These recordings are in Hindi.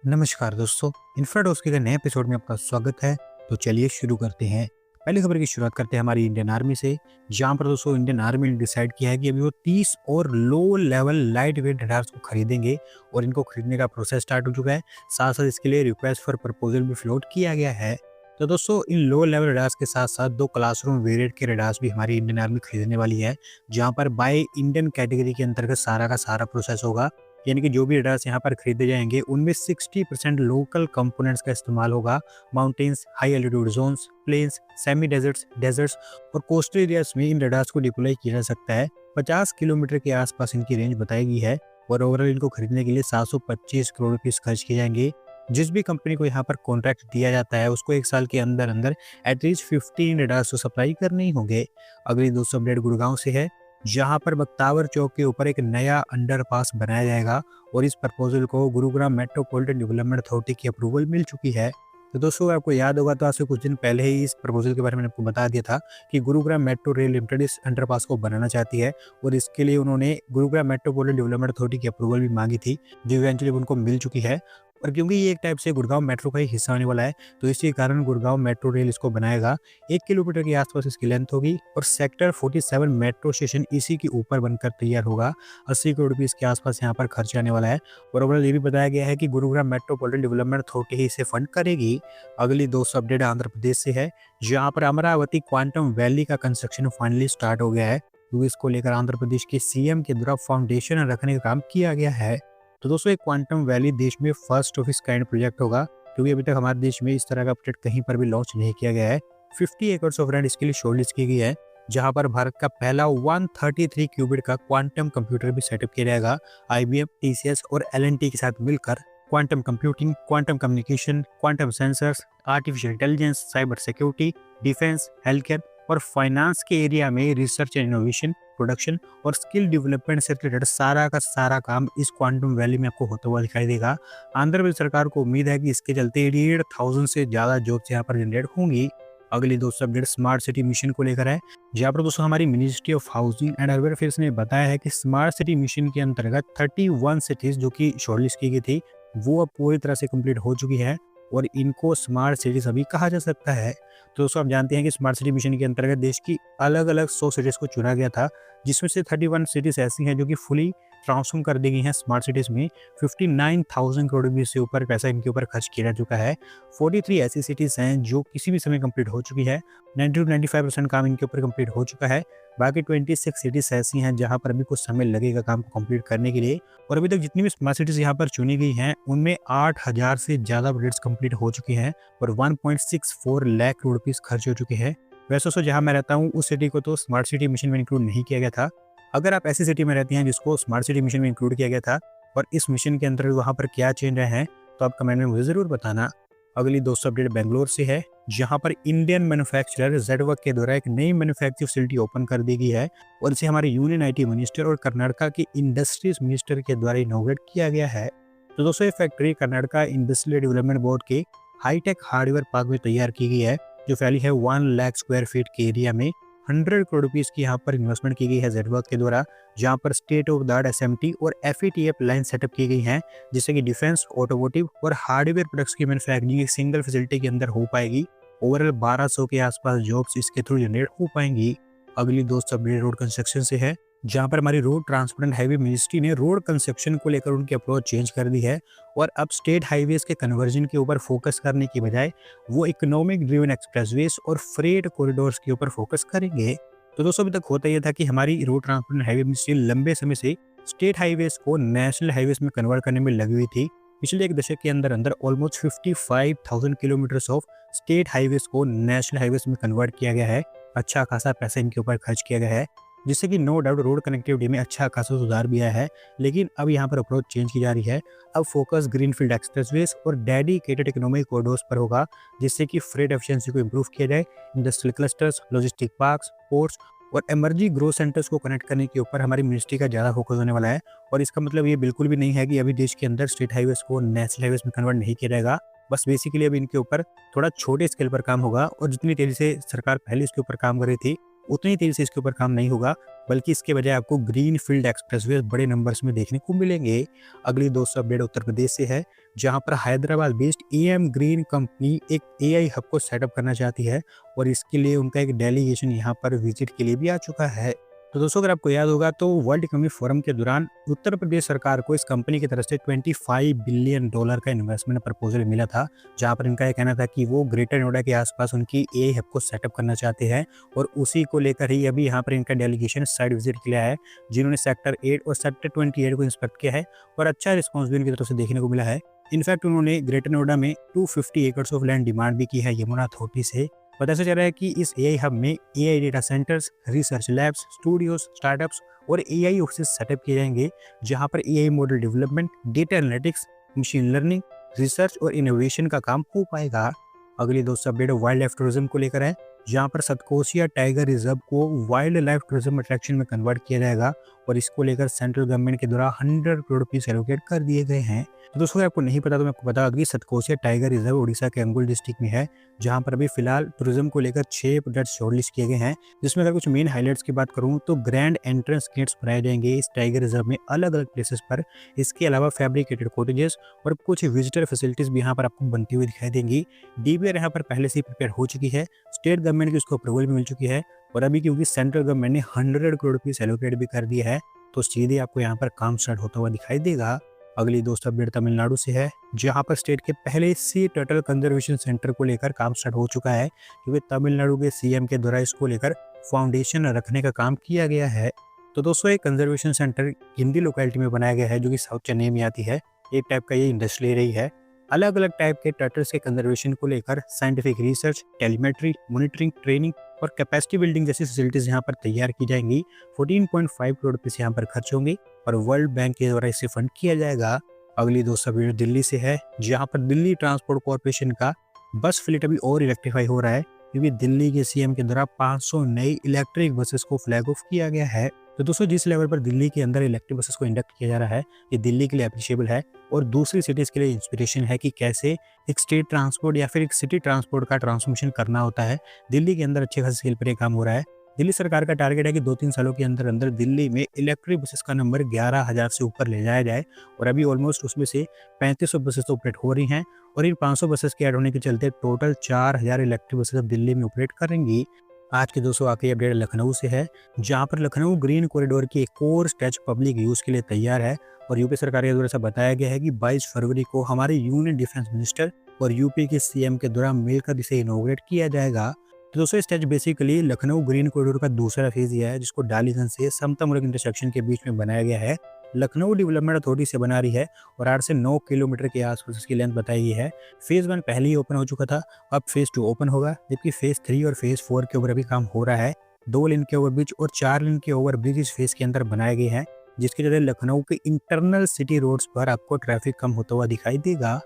नमस्कार दोस्तों, इन्फ्राडॉस के नए एपिसोड में आपका स्वागत है। तो चलिए शुरू करते हैं। पहली खबर की शुरुआत करते हैं हमारी इंडियन आर्मी से, जहां पर दोस्तों इंडियन आर्मी ने डिसाइड किया है कि अभी वो 30 और low level light weight radars को खरीदेंगे और इनको खरीदने का प्रोसेस स्टार्ट हो चुका है। साथ साथ इसके लिए रिक्वेस्ट फॉर प्रपोजल भी फ्लोट किया गया है। तो दोस्तों इन लो लेवल रडार्स के साथ साथ दो क्लासरूम वेरिएंट के रडार्स भी हमारी इंडियन आर्मी खरीदने वाली है, जहां पर बाय इंडियन कैटेगरी के अंतर्गत सारा का सारा प्रोसेस होगा। यानी कि जो भी रडार्स यहाँ पर खरीदे जाएंगे उनमें 60% लोकल कंपोनेंट्स का इस्तेमाल होगा। Mountains, high altitude zones, plains, semi deserts, deserts और कोस्टल एरियाज में इन रडार्स को डिप्लॉय किया जा सकता है। 50 किलोमीटर के आसपास इनकी रेंज बताई गई है और ओवरऑल इनको खरीदने के लिए 725 करोड़ रुपीस खर्च किए जाएंगे। जिस भी कंपनी को यहाँ पर कॉन्ट्रैक्ट दिया जाता है उसको 1 साल के अंदर अंदर एटलीस्ट 15 रडार्स तो सप्लाई करने ही होंगे। अगली दोस्तों अपडेट गुड़गांव से है, जहां पर बख्तावर चौक के ऊपर एक नया अंडरपास बनाया जाएगा और इस प्रपोजल को गुरुग्राम मेट्रोपॉलिटन डेवलपमेंट अथॉरिटी की अप्रूवल मिल चुकी है। तो दोस्तों आपको याद होगा तो आज से कुछ दिन पहले ही इस प्रपोजल के बारे में आपको बता दिया था कि गुरुग्राम मेट्रो रेल लिमिटेड इस अंडरपास को बनाना चाहती है और इसके लिए उन्होंने गुरुग्राम मेट्रोपॉलिटन डेवलपमेंट अथॉरिटी की अप्रूवल भी मांगी थी, जो इवेंचुअली उनको मिल चुकी है। और क्योंकि ये एक टाइप से गुड़गांव मेट्रो का ही हिस्सा होने वाला है, तो इसी कारण गुड़गांव मेट्रो रेल इसको बनाएगा। 1 किलोमीटर के आसपास इसकी लेंथ होगी और सेक्टर 47 मेट्रो स्टेशन इसी के ऊपर बनकर तैयार होगा। 80 करोड़ रुपये इसके आसपास यहाँ पर खर्च आने वाला है। और ओवरऑल ये भी बताया गया है कि गुरुग्राम मेट्रोपॉलिटन डेवलपमेंट अथॉरिटी ही इसे फंड करेगी। अगली दोस्तों अपडेट आंध्र प्रदेश से है, जहाँ पर अमरावती क्वांटम वैली का कंस्ट्रक्शन फाइनली स्टार्ट हो गया है। तो इसको लेकर आंध्र प्रदेश के सीएम के द्वारा फाउंडेशन रखने का काम किया गया है। तो दोस्तों एक क्वांटम वैली देश में फर्स्ट ऑफ इस काइंड प्रोजेक्ट होगा, क्योंकि अभी तक हमारे देश में इस तरह का प्रोजेक्ट कहीं पर भी लॉन्च नहीं किया गया है। 50 एकड़ ऑफ लैंड इसके लिए शॉर्टलिस्ट की गई है, जहां पर भारत का पहला 133 क्यूबिट का क्वांटम कंप्यूटर भी सेटअप किया जाएगा। आईबीएम, टीसीएस और एलएनटी के साथ मिलकर quantum computing, quantum communication, quantum sensors, artificial intelligence, cyber security, defence, health care और फाइनेंस के एरिया में रिसर्च एंड इनोवेशन, प्रोडक्शन और स्किल डेवलपमेंट से रिलेटेड सारा का सारा काम इस क्वांटम वैली में आपको होता हुआ दिखाई देगा। आंध्र प्रदेश सरकार को उम्मीद है कि इसके चलते 1,500 से ज़्यादा जॉब्स यहाँ पर जनरेट होंगी। अगली दोस्तों अपडेट स्मार्ट सिटी मिशन को लेकर है, जहाँ पर दोस्तों हमारी ministry of housing and urban affairs ने बताया है कि स्मार्ट सिटी मिशन के अंतर्गत 31 सिटीज जो कि शॉर्टलिस्ट की गई थी वो अब पूरी तरह से कंप्लीट हो चुकी है और इनको स्मार्ट सिटीज अभी कहा जा सकता है। तो दोस्तों आप जानते हैं कि स्मार्ट सिटी मिशन के अंतर्गत देश की अलग अलग 100 सिटीज़ को चुना गया था, जिसमें से 31 सिटीज़ ऐसी हैं जो कि फुली ट्रांसफॉर्म कर दी गई हैं स्मार्ट सिटीज़ में। 59,000 करोड़ रुपये से ऊपर पैसा इनके ऊपर खर्च किया जा चुका है। 43 ऐसी सिटीज़ हैं जो किसी भी समय कंप्लीट हो चुकी है। 90-95% काम इनके ऊपर कंप्लीट हो चुका है। बाकी 26 सिटीज़ ऐसी हैं जहाँ पर अभी कुछ समय लगेगा काम को कंप्लीट करने के लिए। और अभी तक जितनी भी स्मार्ट सिटीज़ यहाँ पर चुनी गई हैं उनमें 8,000 से ज़्यादा प्रोजेक्ट्स कंप्लीट हो चुकी हैं और 1.64 लाख करोड़ रुपीस खर्च हो चुके हैं। वैसे दोस्तों जहाँ मैं रहता हूँ उस सिटी को तो स्मार्ट सिटी मिशन में इंक्लूड नहीं किया गया था। अगर आप ऐसी सिटी में रहती हैं जिसको स्मार्ट सिटी मिशन में इंक्लूड किया गया था और इस मिशन के अंतर्गत वहाँ पर क्या चेंज रहे हैं, तो आप कमेंट में मुझे ज़रूर बताना। अगली दोस्तों अपडेट बेंगलोर से है, जहाँ पर इंडियन मैन्युफैक्चरर जेडवर्क के द्वारा एक नई मैन्युफैक्चरिंग फैसिलिटी ओपन कर दी गई है और इसे हमारे यूनियन आईटी मिनिस्टर और कर्नाटका के इंडस्ट्रीज मिनिस्टर के द्वारा इनॉग्रेट किया गया है। तो दोस्तों ये factory Karnataka industrial development board के हाईटेक हार्डवेयर पार्क में तैयार की गई है, जो फैली है 1 लाख स्क्वायर फीट के एरिया में। 100 करोड़ रुपीस की यहाँ पर इन्वेस्टमेंट की गई है जेडवर्क के द्वारा, जहाँ पर state of the art SMT और एफएटीएफ लाइन सेटअप की गई हैं, जिससे कि डिफेंस, ऑटोमोटिव और हार्डवेयर प्रोडक्ट्स की मैन्युफैक्चरिंग एक सिंगल फैसिलिटी के अंदर हो पाएगी। ओवरऑल 1200 के आसपास जॉब्स इसके थ्रू जनरेट हो पाएंगी। अगली दोस्त अपडेट रोड कंस्ट्रक्शन से है, जहाँ पर हमारी road transport and highway ministry ने रोड कंस्ट्रक्शन को लेकर उनकी अप्रोच चेंज कर दी है और अब स्टेट हाईवेज के कन्वर्जन के ऊपर फोकस करने की बजाय वो इकोनॉमिक ड्रिवन एक्सप्रेसवेज और फ्रेट कॉरिडोर्स के ऊपर फोकस करेंगे। तो दोस्तों अभी तक होता यह था कि हमारी road transport and highway ministry लंबे समय से स्टेट हाईवेज को नेशनल हाईवेज में कन्वर्ट करने में लगी हुई थी। पिछले एक दशक के अंदर अंदर almost 55,000 kilometre of state highways को नेशनल हाईवेज में कन्वर्ट किया गया है। अच्छा खासा पैसा इनके ऊपर खर्च किया गया है, जिससे कि नो डाउट रोड कनेक्टिविटी में अच्छा खासा सुधार भी आया है। लेकिन अब यहाँ पर अप्रोच चेंज की जा रही है। अब फोकस ग्रीनफील्ड एक्सप्रेसवेज और डेडिकेटेड इकोनॉमिक कॉरिडोर्स पर होगा, जिससे कि फ्रेट एफिशिएंसी को इंप्रूव किया जाए। Industrial clusters, logistic parks, ports और एमर्जिंग ग्रोथ सेंटर्स को कनेक्ट करने के ऊपर हमारी मिनिस्ट्री का ज़्यादा फोकस होने वाला है। और इसका मतलब ये बिल्कुल भी नहीं है कि अभी देश के अंदर स्टेट हाईवेज को नेशनल हाईवेज में कन्वर्ट नहीं किया जाएगा। बस बेसिकली अब इनके ऊपर थोड़ा छोटे स्केल पर काम होगा और जितनी तेज़ी से सरकार पहले इसके ऊपर काम कर रही थी उतनी तेज़ी से इसके ऊपर काम नहीं होगा, बल्कि इसके बजाय आपको ग्रीन फील्ड एक्सप्रेसवे बड़े नंबर्स में देखने को मिलेंगे। अगली दोस्तों अपडेट उत्तर प्रदेश से है, जहाँ पर Hyderabad based am green company एक एआई हब को सेटअप करना चाहती है और इसके लिए उनका एक डेलीगेशन यहाँ पर विजिट के लिए भी आ चुका है। तो दोस्तों अगर आपको याद होगा तो वर्ल्ड इकोनॉमिक फोरम के दौरान उत्तर प्रदेश सरकार को इस कंपनी की तरफ से $25 बिलियन का इन्वेस्टमेंट प्रपोजल मिला था, जहां पर इनका यह कहना था कि वो ग्रेटर नोएडा के आसपास उनकी एआई हब को सेटअप करना चाहते हैं और उसी को लेकर ही अभी यहाँ पर इनका डेलीगेशन साइड विजिट के लिए आया है, जिन्होंने सेक्टर 8 और सेक्टर 28 को इंस्पेक्ट किया है और अच्छा रिस्पॉन्स भी उनकी तरफ से देखने को मिला है। इनफैक्ट उन्होंने ग्रेटर नोएडा में 250 एकर्स ऑफ लैंड डिमांड भी की है यमुना अथॉरिटी से। पता चल रहा है कि इस एआई हब में AI data centres, research labs, studios, startups और एआई ऑफिस सेटअप किए जाएंगे, जहां पर AI model development, data analytics, machine learning, research और इनोवेशन का काम हो पाएगा। अगली दोस्तों अपडेट वाइल्ड लाइफ टूरिज्म को लेकर है, जहां पर सतकोसिया टाइगर रिजर्व को वाइल्ड लाइफ टूरिज्म अट्रैक्शन में कन्वर्ट किया जाएगा और इसको लेकर सेंट्रल गवर्नमेंट के द्वारा 100 करोड़ रुपीस एलोकेट कर दिए गए हैं। तो दोस्तों अगर आपको नहीं पता तो मैं आपको बता दूं कि सतकोसिया टाइगर रिजर्व उड़ीसा के अंगुल डिस्ट्रिक्ट में है, जहां पर अभी फिलहाल टूरिज्म को लेकर 6 प्रोजेक्ट शॉर्टलिस्ट किए गए हैं, जिसमें अगर कुछ मेन हाइलाइट्स की बात करूं तो ग्रैंड एंट्रेंस गेट्स बनाए जाएंगे इस टाइगर रिजर्व में अलग अलग प्लेसेस पर। इसके अलावा फैब्रिकेटेड कॉटेजेस और कुछ विजिटर फैसिलिटीज भी यहाँ पर आपको बनती हुई दिखाई देंगी। डीबीआर यहाँ पर पहले से ही प्रिपेयर हो चुकी है, स्टेट गवर्नमेंट की उसको अप्रूवल भी मिल चुकी है और अभी क्योंकि सेंट्रल गवर्नमेंट ने 100 करोड़ रुपीस एलोकेट भी कर दिया है, तो सीधे आपको यहाँ पर काम स्टार्ट होता हुआ दिखाई देगा। अगली दोस्त अपडेट तमिलनाडु से है, जहां पर स्टेट के पहले सी टर्टल कंजर्वेशन सेंटर को लेकर काम स्टार्ट हो चुका है, क्योंकि तमिलनाडु के सीएम के द्वारा इसको लेकर फाउंडेशन रखने का काम किया गया है। तो दोस्तों एक कंजर्वेशन सेंटर हिंदी लोकेलिटी में बनाया गया है, जो कि साउथ चेन्नई में आती है। एक टाइप का ये इंडस्ट्री रही है। अलग अलग टाइप के टर्टल्स के कंजर्वेशन को लेकर scientific research, telemetry, monitoring, training और कैपेसिटी बिल्डिंग जैसी फैसिलिटीज यहाँ पर तैयार की जाएंगी। 14.5 करोड़ रुपए यहाँ पर खर्च होंगे और वर्ल्ड बैंक के द्वारा इसे फंड किया जाएगा। अगली दोस्तों वीडियो दिल्ली से है, जहाँ पर दिल्ली ट्रांसपोर्ट कॉर्पोरेशन का बस फ्लीट अभी और इलेक्ट्रीफाई हो रहा है, क्योंकि दिल्ली के सीएम के द्वारा 500 नई इलेक्ट्रिक बसेस को फ्लैग ऑफ किया गया है। तो दोस्तों जिस लेवल पर दिल्ली के अंदर इलेक्ट्रिक बसेस को इंडक्ट किया जा रहा है, ये दिल्ली के लिए अप्रिशिएबल है और दूसरी सिटीज के लिए इंस्पिरेशन है कि कैसे एक स्टेट ट्रांसपोर्ट या फिर एक सिटी ट्रांसपोर्ट का ट्रांसफॉर्मेशन करना होता है। दिल्ली के अंदर अच्छे खासे स्केल पर काम हो रहा है। दिल्ली सरकार का टारगेट है कि 2-3 सालों के अंदर अंदर दिल्ली में इलेक्ट्रिक बसेस का नंबर 11,000 से ऊपर ले जाया जाए और अभी ऑलमोस्ट उसमें से 3500 बसेस तो ऑपरेट हो रही हैं और इन 500 बसेस के ऐड होने के चलते टोटल 4000 इलेक्ट्रिक बसेस अब दिल्ली में ऑपरेट करेंगी। आज के दोस्तों आखिरी अपडेट लखनऊ से है, जहां पर लखनऊ ग्रीन कॉरिडोर की एक और स्ट्रेच पब्लिक यूज के लिए तैयार है और यूपी सरकार के द्वारा ऐसा बताया गया है कि 22 फरवरी को हमारे यूनियन डिफेंस मिनिस्टर और यूपी के सीएम के द्वारा मिलकर इसे इनॉग्रेट किया जाएगा। तो दोस्तों stage basically Lucknow green corridor का दूसरा फेज है, जिसको डालीगंज से समतामुर्ग इंटरसेक्शन के बीच में बनाया गया है। लखनऊ डेवलपमेंट अथॉरिटी से बना रही है और 8 से 9 किलोमीटर के आसपास इसकी लेंथ बताई गई है। फेज 1 पहले ही ओपन हो चुका था, अब फेज 2 ओपन होगा, जबकि फेज 3 और फेज 4 के ऊपर अभी काम हो रहा है। 2 लेन के ओवरब्रिज और 4 लेन के ओवरब्रिज इस फेज के अंदर बनाए गए हैं, जिसके चलते लखनऊ के इंटरनल सिटी रोड्स पर आपको ट्रैफिक कम होता हुआ दिखाई देगा।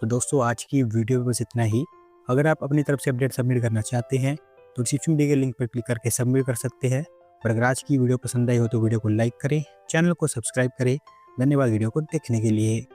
तो दोस्तों आज की वीडियो में बस इतना ही। अगर आप अपनी तरफ से अपडेट सबमिट करना चाहते हैं तो डिस्क्रिप्शन दिए गए लिंक पर क्लिक करके सबमिट कर सकते हैं। और अगर आज की वीडियो पसंद आई हो तो वीडियो को लाइक करें, चैनल को सब्सक्राइब करें। धन्यवाद वीडियो को देखने के लिए।